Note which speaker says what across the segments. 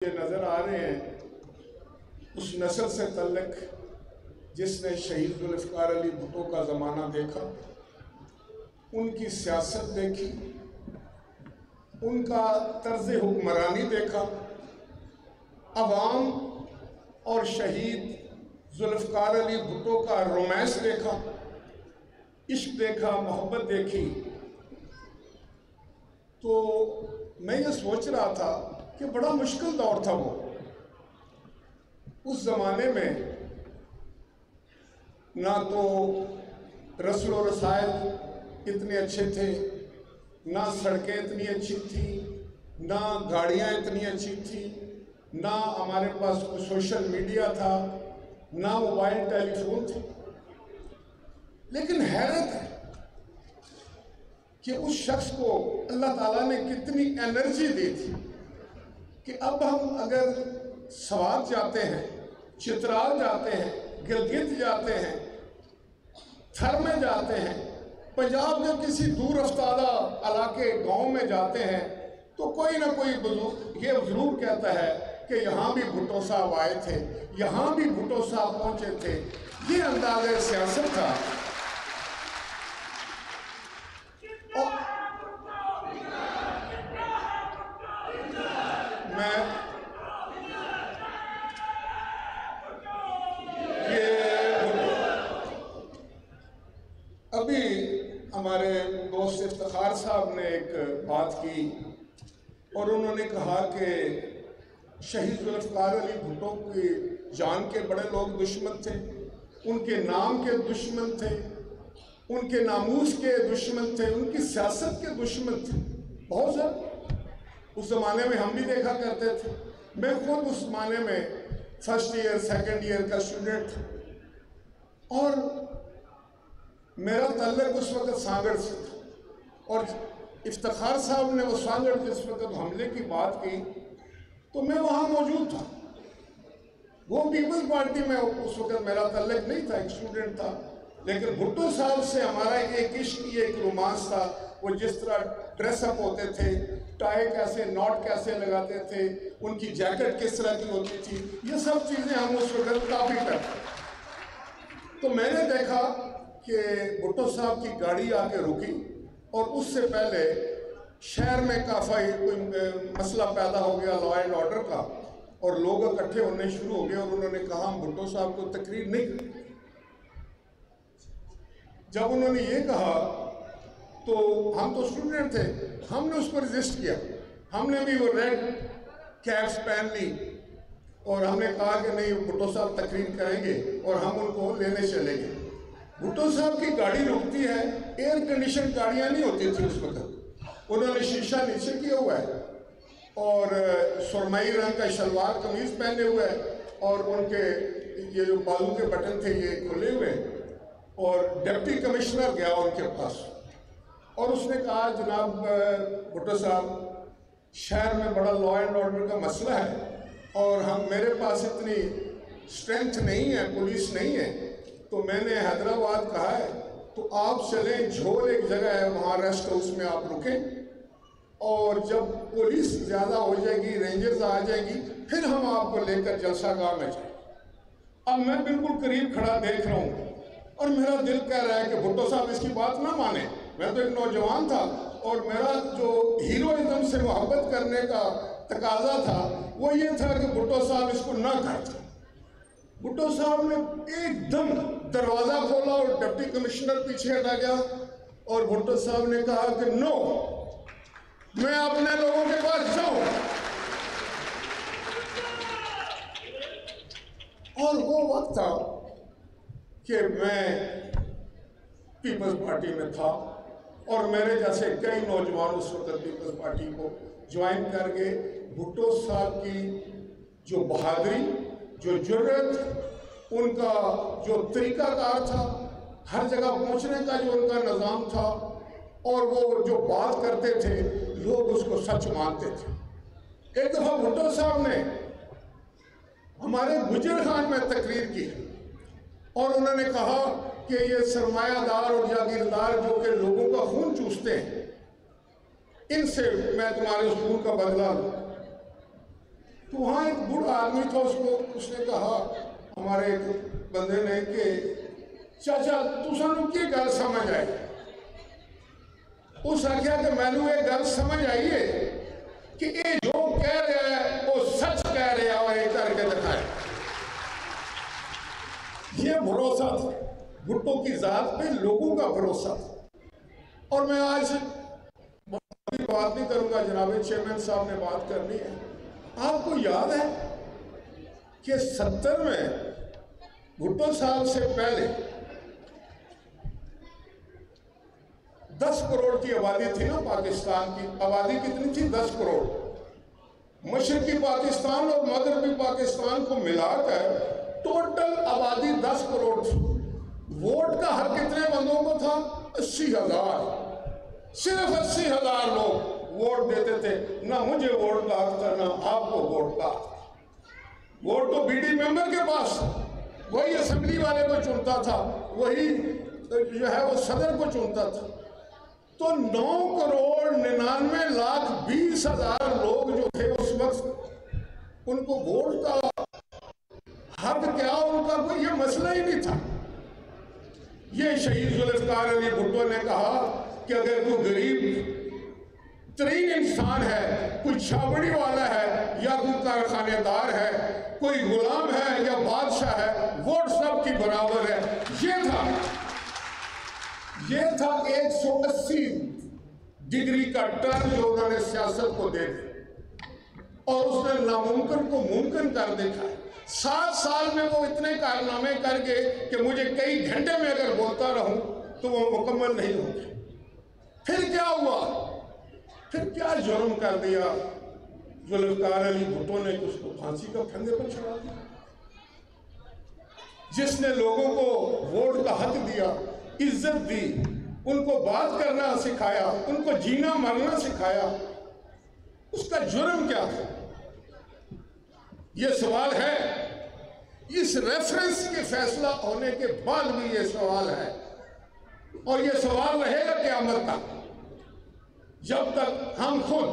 Speaker 1: یہ نظر آ رہے ہیں اس نسل سے تعلق جس نے شہید ذوالفقار علی بھٹو کا زمانہ دیکھا، ان کی سیاست دیکھی، ان کا طرز حکمرانی دیکھا، عوام اور شہید ذوالفقار علی بھٹو کا رومانس دیکھا، عشق دیکھا، محبت دیکھی، تو میں یہ سوچ رہا تھا کہ بڑا مشکل دور تھا وہ۔ اس زمانے میں نہ تو رسل و رسائل اتنے اچھے تھے، نہ سڑکیں اتنی اچھی تھیں، نہ گاڑیاں اتنی اچھی تھیں، نہ ہمارے پاس کوئی سوشل میڈیا تھا، نہ موبائل ٹیلی فون تھے۔ لیکن حیرت ہے کہ اس شخص کو اللہ تعالیٰ نے کتنی انرجی دی تھی کہ اب ہم اگر سوات جاتے ہیں، چترال جاتے ہیں، گلگت جاتے ہیں، تھر میں جاتے ہیں، پنجاب کے کسی دور افتادہ علاقے گاؤں میں جاتے ہیں، تو کوئی نہ کوئی بزرگ یہ ضرور کہتا ہے کہ یہاں بھی بھٹو صاحب آئے تھے، یہاں بھی بھٹو صاحب پہنچے تھے۔ یہ انداز سیاست تھا۔ ابھی ہمارے دوست افتخار صاحب نے ایک بات کی اور انہوں نے کہا کہ شہید ذوالفقار علی بھٹو کی جان کے بڑے لوگ دشمن تھے، ان کے نام کے دشمن تھے، ان کے ناموس کے دشمن تھے، ان کی سیاست کے دشمن تھے، بہت زیادہ۔ اس زمانے میں ہم بھی دیکھا کرتے تھے، میں خود اس زمانے میں فرسٹ ایئر سیکنڈ ایئر کا اسٹوڈنٹ تھا، اور میرا تعلق اس وقت سانگڑ سے تھا، اور افتخار صاحب نے وہ سانگڑ جس وقت حملے کی بات کی تو میں وہاں موجود تھا۔ وہ پیپلز پارٹی میں اس وقت میرا تعلق نہیں تھا، ایک اسٹوڈنٹ تھا، لیکن بھٹو صاحب سے ہمارا ایک عشق، ایک رومانس تھا۔ وہ جس طرح ڈریس اپ ہوتے تھے، ٹائی کیسے، ناٹ کیسے لگاتے تھے، ان کی جیکٹ کس طرح کی ہوتی تھی، یہ سب چیزیں ہم اس وقت کافی کرتے۔ تو میں نے دیکھا کہ بھٹو صاحب کی گاڑی آ کے رکی، اور اس سے پہلے شہر میں کافی کوئی مسئلہ پیدا ہو گیا لا اینڈ آرڈر کا، اور لوگ اکٹھے ہونے شروع ہو گئے، اور انہوں نے کہا ہم بھٹو صاحب کو تقریر نہیں کریں۔ جب انہوں نے یہ کہا تو ہم تو اسٹوڈنٹ تھے، ہم نے اس کو ریزسٹ کیا، ہم نے بھی وہ ریڈ کیپس پہن لی، اور ہم نے کہا کہ نہیں بھٹو صاحب تقریر کریں گے، اور ہم ان کو لینے چلیں گے۔ بھٹو صاحب کی گاڑی رکتی ہے، ایئر کنڈیشن گاڑیاں نہیں ہوتی تھی اس وقت، انہوں نے شیشہ نیچے کیا ہوا ہے، اور سرمئی رنگ کا شلوار قمیض پہنے ہوئے ہے، اور ان کے یہ جو بازو کے بٹن تھے یہ کھلے ہوئے، اور ڈپٹی کمشنر گیا ان کے پاس، اور اس نے کہا جناب بھٹو صاحب شہر میں بڑا لا اینڈ آرڈر کا مسئلہ ہے، اور میرے پاس اتنی اسٹرینتھ نہیں ہے، پولیس نہیں ہے، تو میں نے حیدرآباد کہا ہے تو آپ چلیں جھول ایک جگہ ہے وہاں ریسٹ ہاؤس میں آپ رکیں، اور جب پولیس زیادہ ہو جائے گی، رینجرز آ جائیں گی، پھر ہم آپ کو لے کر جلسہ گاہ میں جائیں۔ اب میں بالکل قریب کھڑا دیکھ رہا ہوں، اور میرا دل کہہ رہا ہے کہ بھٹو صاحب اس کی بات نہ مانیں۔ میں تو ایک نوجوان تھا، اور میرا جو ہیروئزم سے محبت کرنے کا تقاضا تھا وہ یہ تھا کہ بھٹو صاحب اس کو نہ کرتے۔ بھٹو صاحب نے ایک دم دروازہ کھولا اور ڈپٹی کمشنر پیچھے ہٹا گیا، اور بھٹو صاحب نے کہا کہ نو، میں اپنے لوگوں کے پاس جاؤں۔ اور وہ وقت تھا کہ میں پیپلز پارٹی میں تھا، اور میرے جیسے کئی نوجوان اس وقت پیپلز پارٹی کو جوائن کر گئے۔ بھٹو صاحب کی جو بہادری، جو جرأت، ان کا جو طریقہ کار تھا، ہر جگہ پہنچنے کا جو ان کا نظام تھا، اور وہ جو بات کرتے تھے لوگ اس کو سچ مانتے تھے۔ ایک دفعہ بھٹو صاحب نے ہمارے گجر خان میں تقریر کی، اور انہوں نے کہا کہ یہ سرمایہ دار اور جاگیردار جو کہ لوگوں کا خون چوستے ہیں، ان سے میں تمہارے اسکول کا بدلہ لوں۔ تو وہاں ایک بوڑھا آدمی تھا, اس نے کہا ہمارے ایک بندے نے کہ چاچا تو سانو کی گل سمجھ آئی. اس آخیا کہ میں نے یہ گل سمجھ آئی ہے کہ یہ جو کہہ رہا ہے وہ سچ کہہ رہا ہے, یہ کر کے دکھائے. یہ بھروسہ تھا بھٹو کی ذات پہ, لوگوں کا بھروسہ تھا. اور میں آج بات نہیں کروں گا, جناب چیئرمین صاحب نے بات کرنی ہے. آپ کو یاد ہے کہ 70 میں بھٹو صاحب سے پہلے 10 کروڑ کی آبادی تھی نا پاکستان کی. آبادی کتنی تھی؟ 10 کروڑ. مشرقی پاکستان اور مغربی پاکستان کو ملا کر ٹوٹل آبادی 10 کروڑ تھی. ووٹ کا حق کتنے بندوں کو تھا؟ 80,000. صرف 80,000 لوگ ووٹ دیتے تھے. نہ مجھے ووٹ کا حق تھا, نہ آپ کو ووٹ کا حق. ووٹ تو بی ڈی ممبر کے پاس, وہی اسمبلی والے کو چنتا تھا, وہی جو ہے وہ صدر کو چنتا تھا. تو 9,99,20,000 لوگ جو تھے اس وقت, ان کو ووٹ کا حق کیا, ان کا کوئی یہ مسئلہ ہی نہیں تھا. یہ شہید ذوالفقار علی بھٹو نے کہا کہ اگر کوئی غریب ترین انسان ہے, کوئی چھاوڑی والا ہے یا کوئی کارخانے دار ہے, کوئی غلام ہے یا بادشاہ ہے, ووٹ سب کی برابر ہے. یہ تھا 180 ڈگری کا ٹرن جو انہوں نے سیاست کو دے دیا, اور اس نے ناممکن کو ممکن کر دکھا. 7 سال میں وہ اتنے کارنامے کر گئے کہ مجھے کئی گھنٹے میں اگر بولتا رہوں تو وہ مکمل نہیں ہوگی. پھر کیا ہوا؟ پھر کیا جرم کر دیا ذوالفقار علی بھٹو نے کہ اس کو پھانسی کا پھندے پر چڑھا دیا. جس نے لوگوں کو ووٹ کا حق دیا, عزت دی, ان کو بات کرنا سکھایا, ان کو جینا مرنا سکھایا, اس کا جرم کیا تھا؟ یہ سوال ہے. اس ریفرنس کے فیصلہ ہونے کے بعد بھی یہ سوال ہے, اور یہ سوال رہے گا قیامت تک, جب تک ہم خود,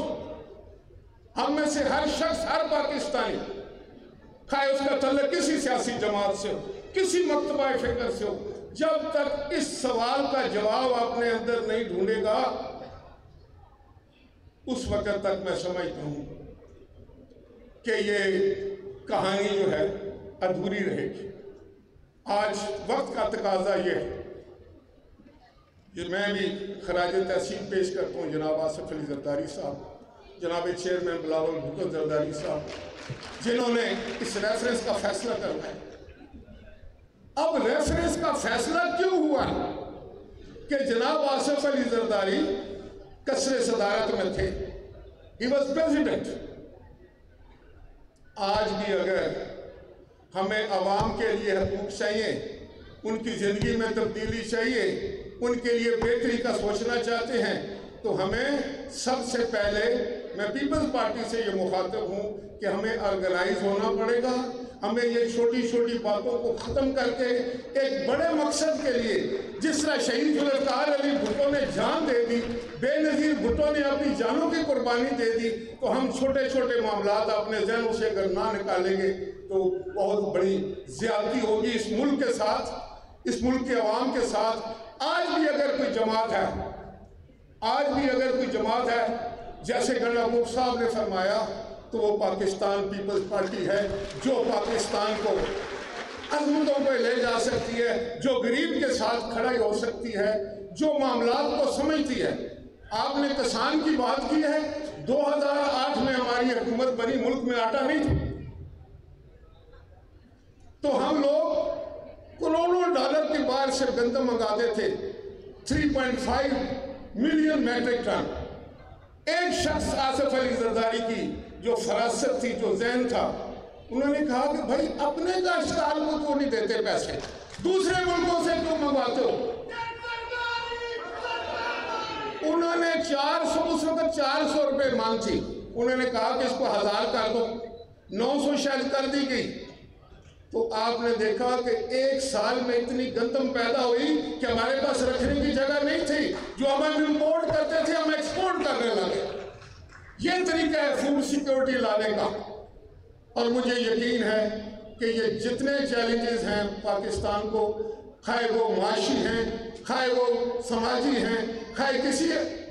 Speaker 1: ہم میں سے ہر شخص, ہر پاکستانی, خواہ اس کا تعلق کسی سیاسی جماعت سے ہو, کسی مکتبہ فکر سے ہو, جب تک اس سوال کا جواب اپنے اندر نہیں ڈھونڈے گا, اس وقت تک میں سمجھتا ہوں کہ یہ کہانی جو ہے ادھوری رہے گی. آج وقت کا تقاضا یہ ہے, یہ میں بھی خراج تحسین پیش کرتا ہوں جناب آصف علی زرداری صاحب, جناب چیئرمین بلاول بھٹو زرداری صاحب, جنہوں نے اس ریفرنس کا فیصلہ کرنا ہے. اب ریفرنس کا فیصلہ کیوں ہوا کہ جناب آصف علی زرداری قصر صدارت میں تھے, ہی واز پریزیڈنٹ. آج بھی اگر ہمیں عوام کے لیے حقوق چاہیے, ان کی زندگی میں تبدیلی چاہیے, ان کے لیے بہتری کا سوچنا چاہتے ہیں, تو ہمیں سب سے پہلے, میں پیپلز پارٹی سے یہ مخاطب ہوں کہ ہمیں آرگنائز ہونا پڑے گا. ہمیں یہ چھوٹی چھوٹی باتوں کو ختم کر کے ایک بڑے مقصد کے لیے, جس طرح شہید ذوالفقار علی بھٹو نے جان دے دی, بے نظیر بھٹو نے اپنی جانوں کی قربانی دے دی, تو ہم چھوٹے چھوٹے معاملات اپنے ذہنوں سے اگر نہ نکالیں گے تو بہت بڑی زیادتی ہوگی اس ملک کے ساتھ, اس ملک کے عوام کے ساتھ. آج بھی اگر کوئی جماعت ہے, آج بھی اگر کوئی جماعت ہے, جیسے گنڈا محبوب صاحب نے فرمایا, تو وہ پاکستان پیپلز پارٹی ہے, جو پاکستان کو عظمتوں پہ لے جا سکتی ہے, جو غریب کے ساتھ کھڑی ہو سکتی ہے, جو معاملات کو سمجھتی ہے. آپ نے کسان کی بات کی ہے, 2008 میں ہماری حکومت بنی, ملک میں آٹا نہیں تھا, تو ہم لوگ کروڑوں ڈالر کی باہر سے گندم منگاتے تھے, 3.5 ملین میٹرک ٹن. ایک شخص آصف علی زرداری کی جو فراست تھی, جو ذہن تھا, انہوں نے کہا کہ بھائی اپنے کاشتکار کو کیوں نہیں دیتے پیسے, دوسرے ملکوں سے کیوں منگواتے ہو. انہوں نے 400, اس وقت 400 روپے مانگ تھی, انہوں نے کہا کہ اس کو 1000 کر دو, 900 شاید کر دی گئی. تو آپ نے دیکھا کہ ایک سال میں اتنی گندم پیدا ہوئی کہ ہمارے پاس رکھنے کی جگہ نہیں تھی, جو ہم امپورٹ کرتے تھے ہم ایکسپورٹ کرنے لگے. یہ طریقہ ہے فوڈ سیکیورٹی لانے کا. اور مجھے یقین ہے کہ یہ جتنے چیلنجز ہیں پاکستان کو، خواہ وہ معاشی ہیں، خواہ وہ سماجی ہیں، خواہ کسی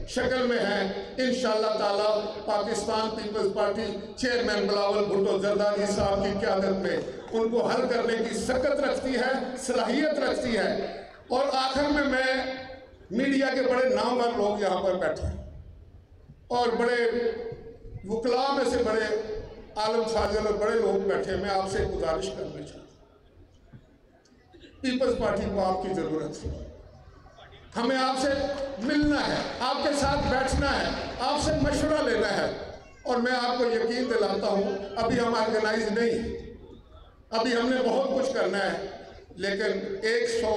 Speaker 1: شکل میں ہیں، انشاءاللہ تعالی پاکستان پیپلز پارٹی چیئرمین بلاول بھٹو زرداری صاحب کی قیادت میں ان کو حل کرنے کی سکت رکھتی ہے، صلاحیت رکھتی ہے۔ اور آخر میں میڈیا کے بڑے نامور لوگ یہاں پر بیٹھے ہیں اور بڑے وکلاء میں سے بڑے عالم فاضل اور بڑے لوگ بیٹھے، میں آپ سے گزارش کرنا چاہتا ہوں، پیپلز پارٹی کو آپ کی ضرورت ہے، ہمیں آپ سے ملنا ہے، آپ کے ساتھ بیٹھنا ہے، آپ سے مشورہ لینا ہے۔ اور میں آپ کو یقین دلاتا ہوں ابھی ہم آرگنائز نہیں ہیں، ابھی ہم نے بہت کچھ کرنا ہے، لیکن 100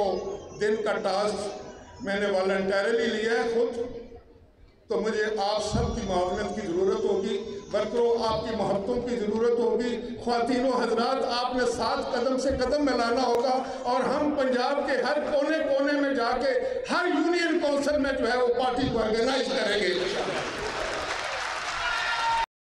Speaker 1: دن کا ٹاسک میں نے والنٹیرلی لیا ہے خود، تو مجھے آپ سب کی معاونت کی ضرورت ہوگی، ورکروں آپ کی محبتوں کی ضرورت ہوگی، خواتین و حضرات آپ نے ساتھ قدم سے قدم ملانا ہوگا، اور ہم پنجاب کے ہر کونے کونے میں جا کے ہر یونین کونسل میں جو ہے وہ پارٹی کو آرگنائز کریں گے۔